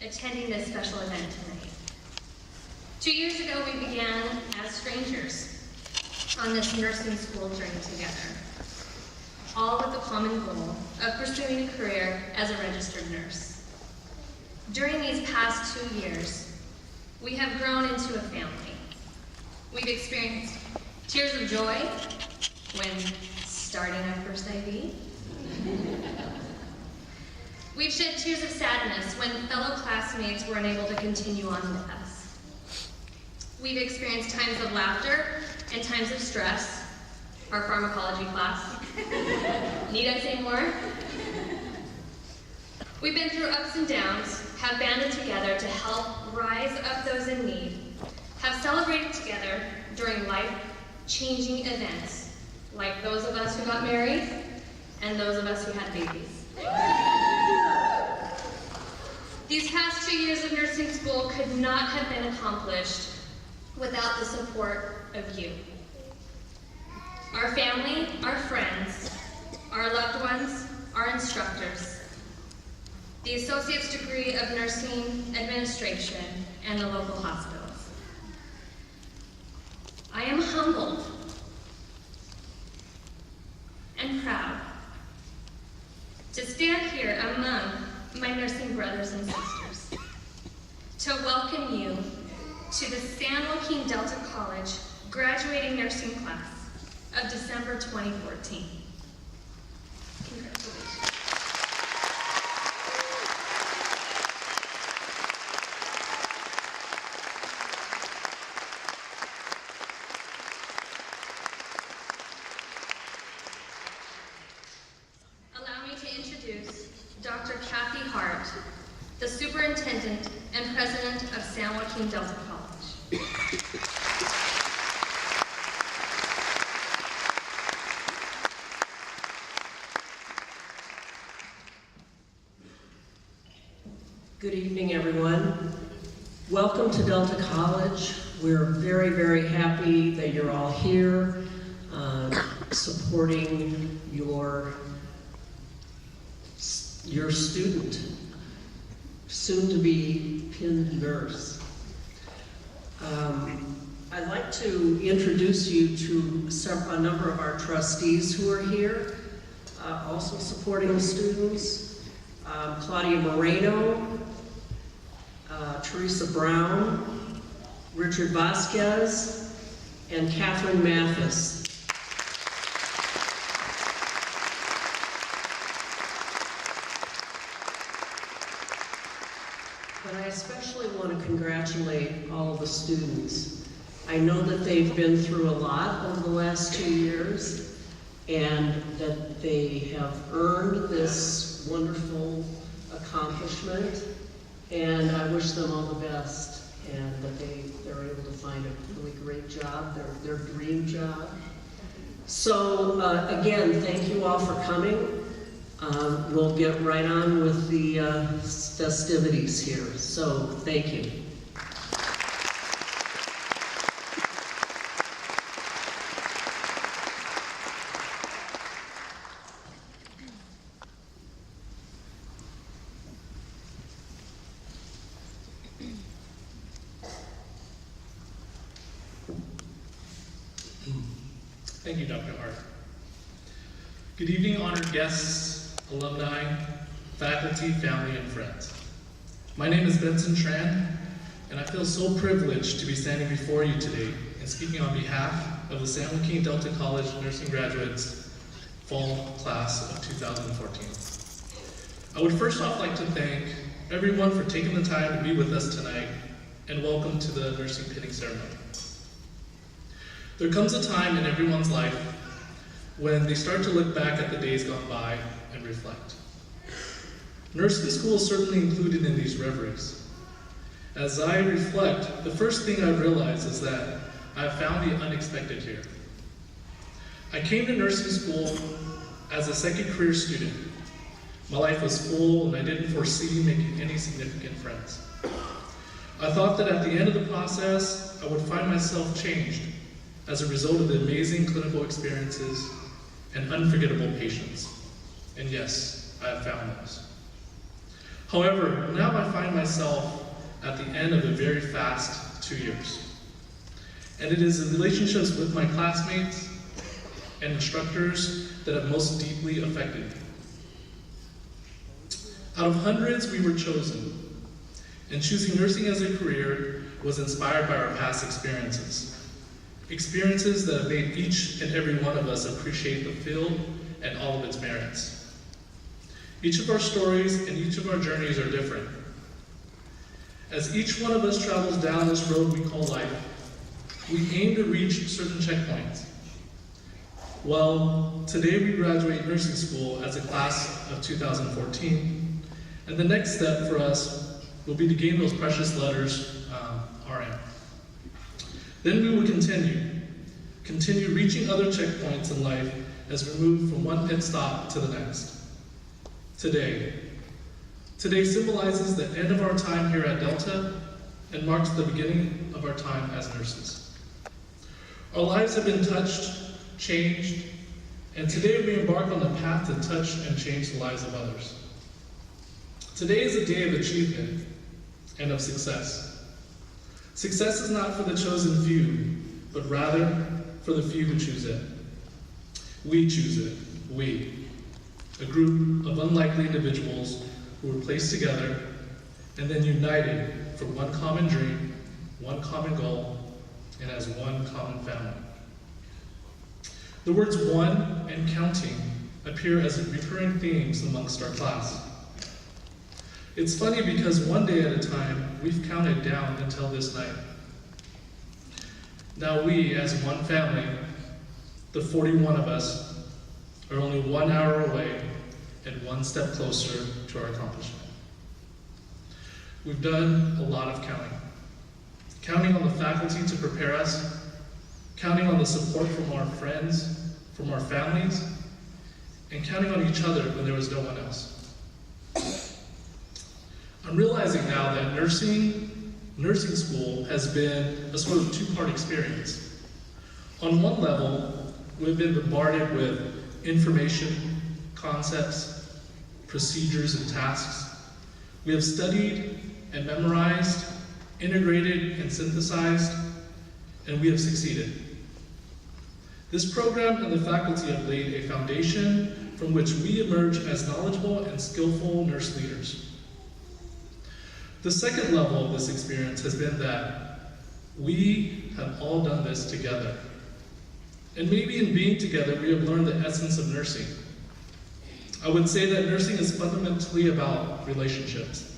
attending this special event tonight. 2 years ago, we began as strangers on this nursing school journey together, all with the common goal of pursuing a career as a registered nurse. During these past 2 years, we have grown into a family. We've experienced tears of joy when starting our first IV. We've shed tears of sadness when fellow classmates were unable to continue on with us. We've experienced times of laughter and times of stress. Our pharmacology class. Need I say more? We've been through ups and downs, have banded together to help rise up those in need, have celebrated together during life-changing events, like those of us who got married and those of us who had babies. These past 2 years of nursing school could not have been accomplished without the support of you. Our family, our friends, our loved ones, our instructors, the Associate's degree of Nursing Administration, and the local hospitals. I am humbled and proud to stand here among my nursing brothers and sisters, to welcome you to the San Joaquin Delta College graduating nursing class of December 2014. Congratulations. Allow me to introduce Dr. Kathy Hart, the Superintendent and President of San Joaquin Delta College. Good evening, everyone. Welcome to Delta College. We're very, very happy that you're all here, supporting your student, soon-to-be PIN nurse. I'd like to introduce you to a number of our trustees who are here, also supporting the students. Claudia Moreno, Teresa Brown, Richard Vasquez, and Catherine Mathis. But I especially want to congratulate all of the students. I know that they've been through a lot over the last 2 years, and that they have earned this wonderful accomplishment, and I wish them all the best, and that they're able to find a really great job, their dream job. So again, thank you all for coming. We'll get right on with the festivities here, so thank you. Thank you, Dr. Hart. Good evening, honored guests, alumni, faculty, family, and friends. My name is Benson Tran, and I feel so privileged to be standing before you today and speaking on behalf of the San Joaquin Delta College Nursing Graduates Fall Class of 2014. I would first off like to thank everyone for taking the time to be with us tonight, and welcome to the nursing pinning ceremony. There comes a time in everyone's life when they start to look back at the days gone by and reflect. Nursing school is certainly included in these reveries. As I reflect, the first thing I realize is that I have found the unexpected here. I came to nursing school as a second career student. My life was full and I didn't foresee making any significant friends. I thought that at the end of the process, I would find myself changed as a result of the amazing clinical experiences and unforgettable patients. And yes, I have found those. However, now I find myself at the end of a very fast 2 years. And it is the relationships with my classmates and instructors that have most deeply affected me. Out of hundreds, we were chosen, and choosing nursing as a career was inspired by our past experiences. Experiences that have made each and every one of us appreciate the field and all of its merits. Each of our stories and each of our journeys are different. As each one of us travels down this road we call life, we aim to reach certain checkpoints. Well, today we graduate nursing school as a class of 2014, and the next step for us will be to gain those precious letters, RN. Then we will continue reaching other checkpoints in life as we move from one pit stop to the next. Today symbolizes the end of our time here at Delta and marks the beginning of our time as nurses. Our lives have been touched, changed, and today we embark on the path to touch and change the lives of others. Today is a day of achievement and of success. Success is not for the chosen few, but rather for the few who choose it. We choose it, we, a group of unlikely individuals who were placed together and then united for one common dream, one common goal, and as one common family. The words one and counting appear as recurring themes amongst our class. It's funny because one day at a time, we've counted down until this night. Now we, as one family, the 41 of us, are only 1 hour away and one step closer to our accomplishment. We've done a lot of counting. Counting on the faculty to prepare us, counting on the support from our friends, from our families, and counting on each other when there was no one else. I'm realizing now that nursing school has been a sort of two-part experience. On one level, we've been bombarded with information, concepts, procedures, and tasks. We have studied and memorized, integrated and synthesized, and we have succeeded. This program and the faculty have laid a foundation from which we emerge as knowledgeable and skillful nurse leaders. The second level of this experience has been that we have all done this together. And maybe in being together, we have learned the essence of nursing. I would say that nursing is fundamentally about relationships.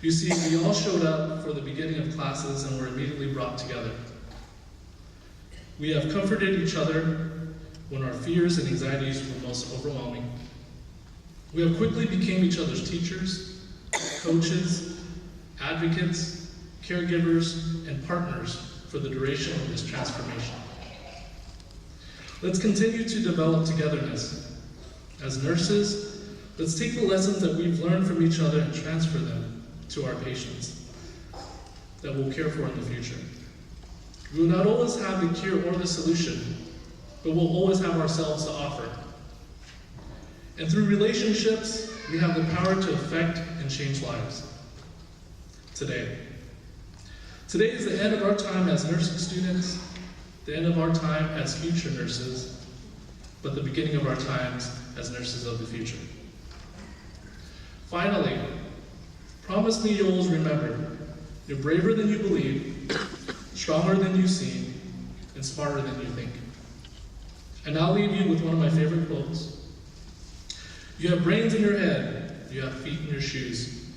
You see, we all showed up for the beginning of classes and were immediately brought together. We have comforted each other when our fears and anxieties were most overwhelming. We have quickly become each other's teachers, coaches, advocates, caregivers, and partners for the duration of this transformation. Let's continue to develop togetherness. As nurses, let's take the lessons that we've learned from each other and transfer them to our patients that we'll care for in the future. We will not always have the cure or the solution, but we'll always have ourselves to offer. And through relationships, we have the power to affect and change lives. Today is the end of our time as nursing students, the end of our time as future nurses, but the beginning of our times as nurses of the future. Finally, promise me you'll always remember, you're braver than you believe, stronger than you seem, and smarter than you think. And I'll leave you with one of my favorite quotes. You have brains in your head, you have feet in your shoes.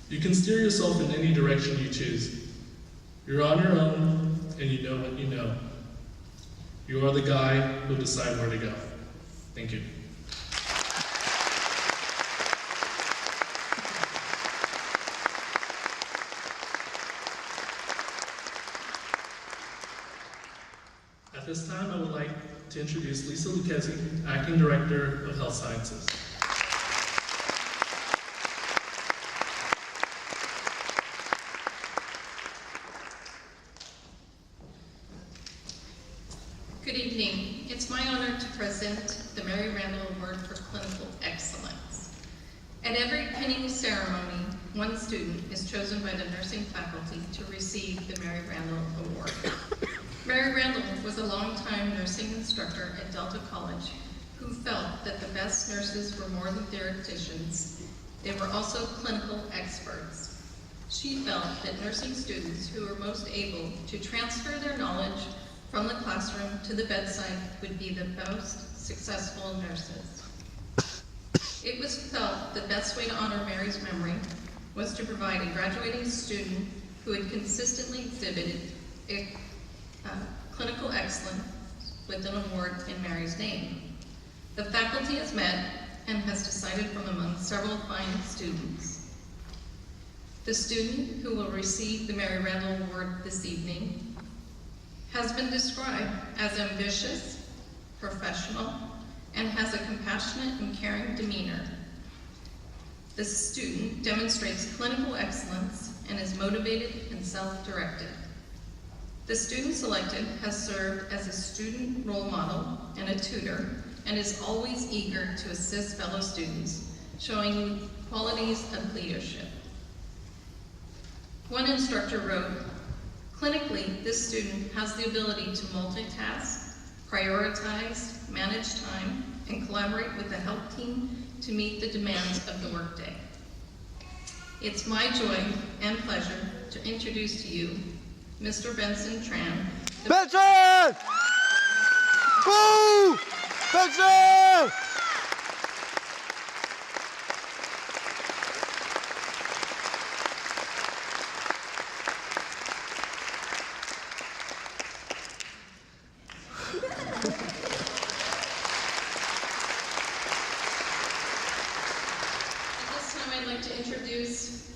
You can steer yourself in any direction you choose. You're on your own, and you know what you know. You are the guy who'll decide where to go. Thank you. At this time, I would like to introduce Lisa Lucchesi, Acting Director of Health Sciences. Good evening. It's my honor to present the Mary Randall Award for Clinical Excellence. At every pinning ceremony, one student is chosen by the nursing faculty to receive the Mary Randall Award. Mary Randall was a longtime nursing instructor at Delta College who felt that the best nurses were more than theoreticians. They were also clinical experts. She felt that nursing students who were most able to transfer their knowledge from the classroom to the bedside would be the most successful nurses. It was felt the best way to honor Mary's memory was to provide a graduating student who had consistently exhibited clinical excellence with an award in Mary's name. The faculty has met and has decided from among several fine students. The student who will receive the Mary Randall Award this evening has been described as ambitious, professional, and has a compassionate and caring demeanor. The student demonstrates clinical excellence and is motivated and self-directed. The student selected has served as a student role model and a tutor and is always eager to assist fellow students, showing qualities of leadership. One instructor wrote, "Clinically, this student has the ability to multitask, prioritize, manage time, and collaborate with the help team to meet the demands of the workday." It's my joy and pleasure to introduce to you Mr. Benson Tran. Benson! Woo! Benson! I'd like to introduce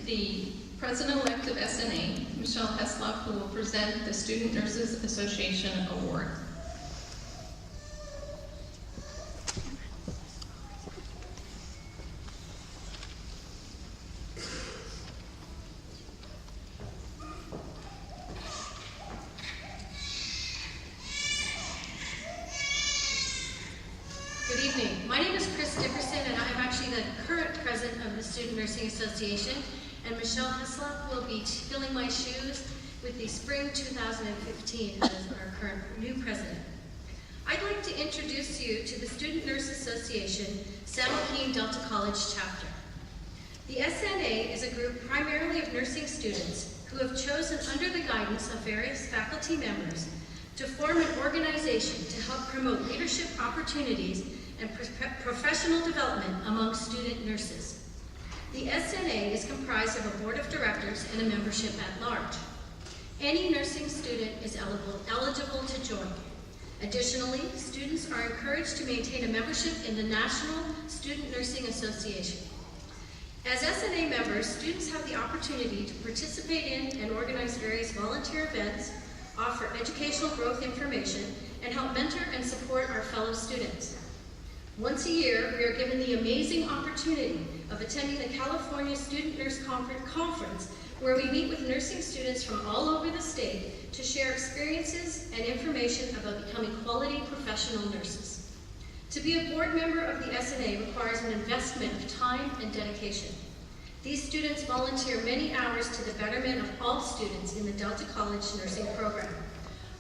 the President-elect of SNA, Michelle Heslop, who will present the Student Nurses Association Award. Good evening. My name is Chris Dickerson, and I'm actually the current president of the Student Nursing Association, and Michelle Heslop will be filling my shoes with the spring 2015 as our current new president. I'd like to introduce you to the Student Nurse Association, San Joaquin Delta College chapter. The SNA is a group primarily of nursing students who have chosen, under the guidance of various faculty members, to form an organization to help promote leadership opportunities and professional development among student nurses. The SNA is comprised of a board of directors and a membership at large. Any nursing student is eligible to join. Additionally, students are encouraged to maintain a membership in the National Student Nursing Association. As SNA members, students have the opportunity to participate in and organize various volunteer events, offer educational growth information, and help mentor and support our fellow students. Once a year, we are given the amazing opportunity of attending the California Student Nurse Conference, where we meet with nursing students from all over the state to share experiences and information about becoming quality professional nurses. To be a board member of the SNA requires an investment of time and dedication. These students volunteer many hours to the betterment of all students in the Delta College nursing program.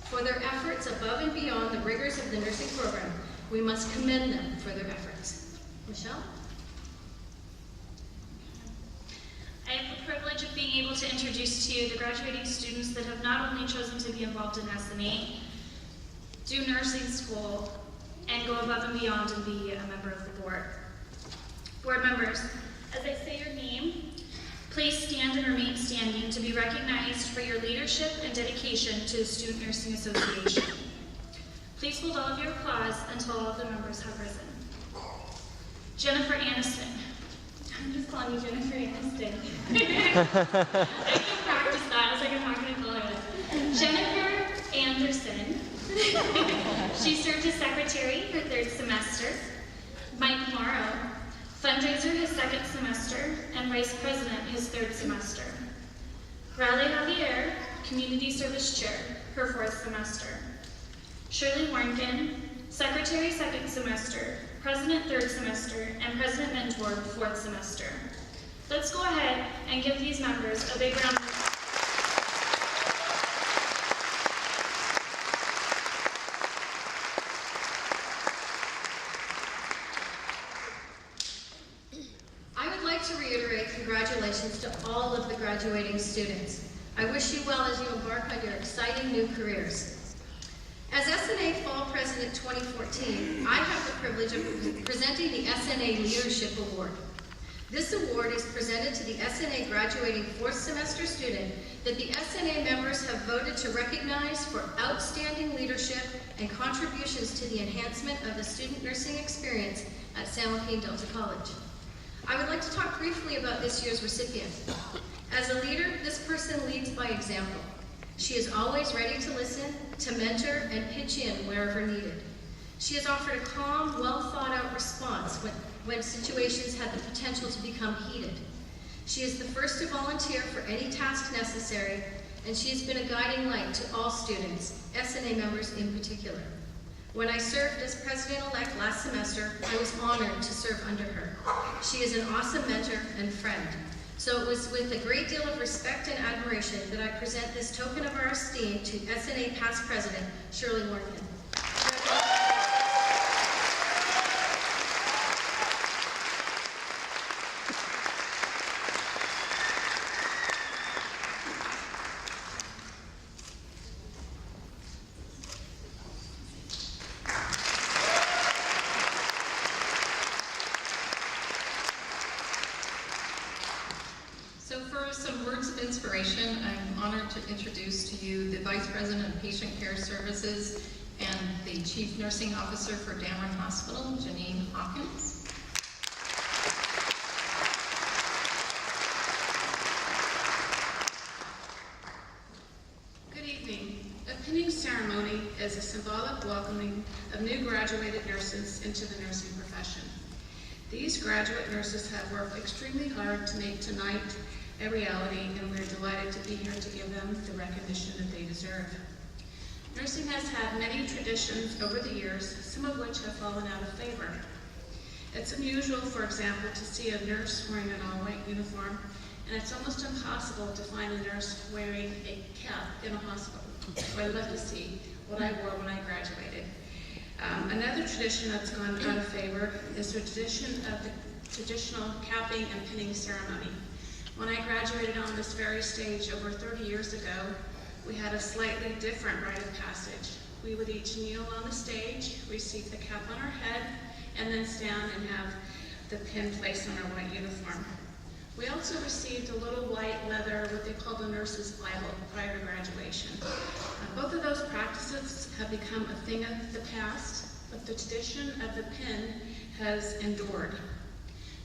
For their efforts above and beyond the rigors of the nursing program, we must commend them for their efforts. Michelle? I have the privilege of being able to introduce to you the graduating students that have not only chosen to be involved in SNA, do nursing school, and go above and beyond and be a member of the board. Board members, as I say your name, please stand and remain standing to be recognized for your leadership and dedication to the Student Nursing Association. Please hold all of your applause until all of the members have risen. Jennifer Aniston. I'm just calling you Jennifer Aniston. I can practice that. I was like, I'm not going to call her that. Jennifer Anderson. She served as secretary her third semester. Mike Morrow, fundraiser his second semester, and vice president his third semester. Raleigh Javier, community service chair, her fourth semester. Shirley Warnken, Secretary second semester, President third semester, and President Mentor fourth semester. Let's go ahead and give these members a big round of applause. I would like to reiterate congratulations to all of the graduating students. I wish you well as you embark on your exciting new careers. As SNA Fall President 2014, I have the privilege of presenting the SNA Leadership Award. This award is presented to the SNA graduating fourth semester student that the SNA members have voted to recognize for outstanding leadership and contributions to the enhancement of the student nursing experience at San Joaquin Delta College. I would like to talk briefly about this year's recipient. As a leader, this person leads by example. She is always ready to listen, to mentor, and pitch in wherever needed. She has offered a calm, well-thought-out response when situations had the potential to become heated. She is the first to volunteer for any task necessary, and she has been a guiding light to all students, SNA members in particular. When I served as president-elect last semester, I was honored to serve under her. She is an awesome mentor and friend. So it was with a great deal of respect and admiration that I present this token of our esteem to SNA past president, Shirley Morgan. Inspiration, I'm honored to introduce to you the Vice President of Patient Care Services and the Chief Nursing Officer for Dameron Hospital, Janine Hawkins. Good evening. A pinning ceremony is a symbolic welcoming of new graduated nurses into the nursing profession. These graduate nurses have worked extremely hard to make tonight a reality, and we're delighted to be here to give them the recognition that they deserve. Nursing has had many traditions over the years, some of which have fallen out of favor. It's unusual, for example, to see a nurse wearing an all-white uniform, and it's almost impossible to find a nurse wearing a cap in a hospital. So I'd love to see what I wore when I graduated. Another tradition that's gone out of favor is the tradition of the traditional capping and pinning ceremony. When I graduated on this very stage over 30 years ago, we had a slightly different rite of passage. We would each kneel on the stage, receive the cap on our head, and then stand and have the pin placed on our white uniform. We also received a little white leather, what they call the nurse's Bible, prior to graduation. Both of those practices have become a thing of the past, but the tradition of the pin has endured.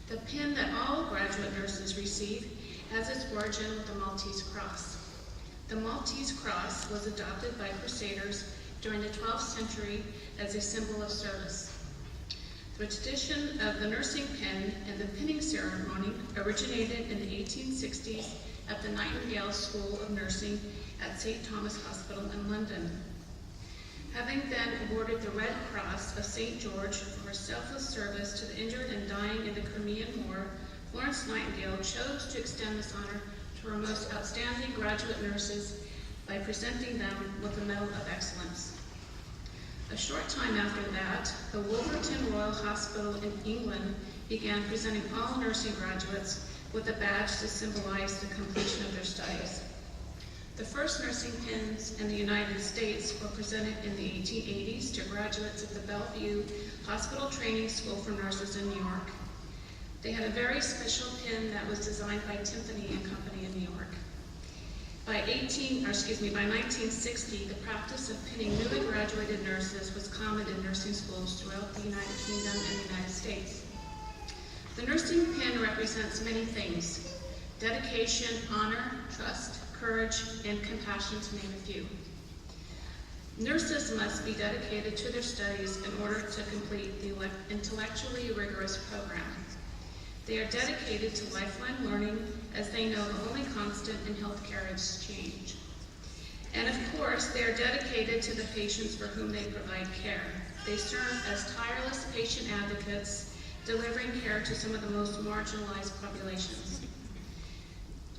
The pin that all graduate nurses receive has its origin with the Maltese Cross. The Maltese Cross was adopted by Crusaders during the 12th century as a symbol of service. The tradition of the nursing pin and the pinning ceremony originated in the 1860s at the Nightingale School of Nursing at St. Thomas Hospital in London. Having then awarded the Red Cross of St. George for her selfless service to the injured and dying in the Crimean War, Florence Nightingale chose to extend this honor to her most outstanding graduate nurses by presenting them with the Medal of Excellence. A short time after that, the Wolverton Royal Hospital in England began presenting all nursing graduates with a badge to symbolize the completion of their studies. The first nursing pins in the United States were presented in the 1880s to graduates at the Bellevue Hospital Training School for Nurses in New York. They had a very special pin that was designed by Timpany and Company in New York. By 1960, the practice of pinning newly graduated nurses was common in nursing schools throughout the United Kingdom and the United States. The nursing pin represents many things: dedication, honor, trust, courage, and compassion, to name a few. Nurses must be dedicated to their studies in order to complete the intellectually rigorous program. They are dedicated to lifelong learning, as they know the only constant in healthcare is change. And of course, they are dedicated to the patients for whom they provide care. They serve as tireless patient advocates, delivering care to some of the most marginalized populations.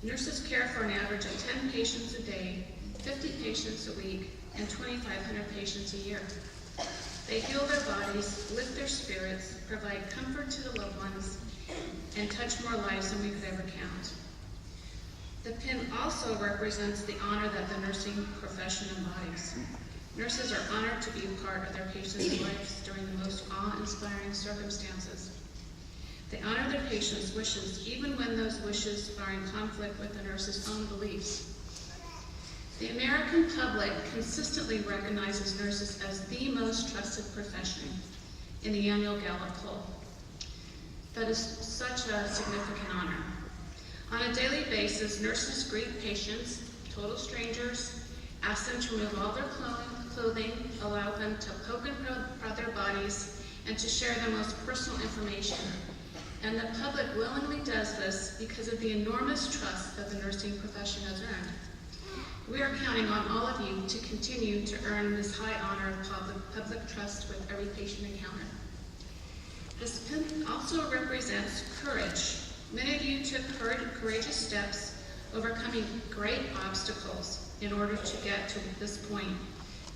Nurses care for an average of 10 patients a day, 50 patients a week, and 2,500 patients a year. They heal their bodies, lift their spirits, provide comfort to the loved ones, and touch more lives than we could ever count. The pin also represents the honor that the nursing profession embodies. Nurses are honored to be a part of their patients' lives during the most awe-inspiring circumstances. They honor their patients' wishes, even when those wishes are in conflict with the nurse's own beliefs. The American public consistently recognizes nurses as the most trusted profession in the annual Gallup poll. That is such a significant honor. On a daily basis, nurses greet patients, total strangers, ask them to remove all their clothing, allow them to poke and prod their bodies, and to share their most personal information. And the public willingly does this because of the enormous trust that the nursing profession has earned. We are counting on all of you to continue to earn this high honor of public trust with every patient encounter. This pin also represents courage. Many of you took courageous steps, overcoming great obstacles in order to get to this point.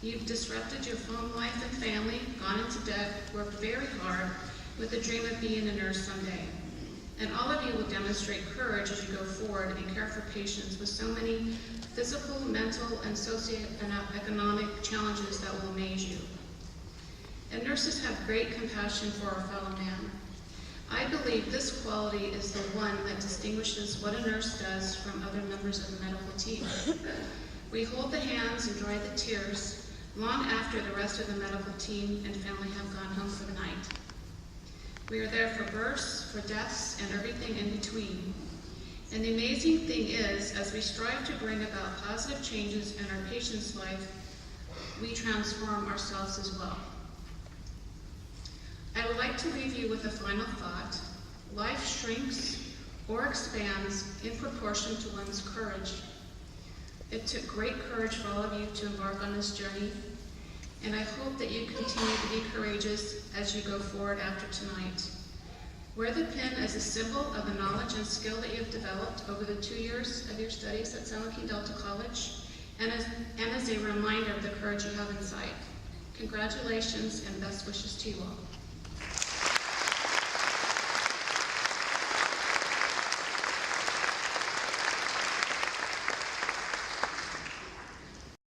You've disrupted your home life and family, gone into debt, worked very hard with the dream of being a nurse someday. And all of you will demonstrate courage as you go forward and care for patients with so many physical, mental, and socioeconomic challenges that will amaze you. And nurses have great compassion for our fellow man. I believe this quality is the one that distinguishes what a nurse does from other members of the medical team. We hold the hands and dry the tears long after the rest of the medical team and family have gone home for the night. We are there for births, for deaths, and everything in between. And the amazing thing is, as we strive to bring about positive changes in our patient's life, we transform ourselves as well. I would like to leave you with a final thought. Life shrinks or expands in proportion to one's courage. It took great courage for all of you to embark on this journey, and I hope that you continue to be courageous as you go forward after tonight. Wear the pin as a symbol of the knowledge and skill that you have developed over the 2 years of your studies at San Joaquin Delta College, and as a reminder of the courage you have inside. Congratulations and best wishes to you all.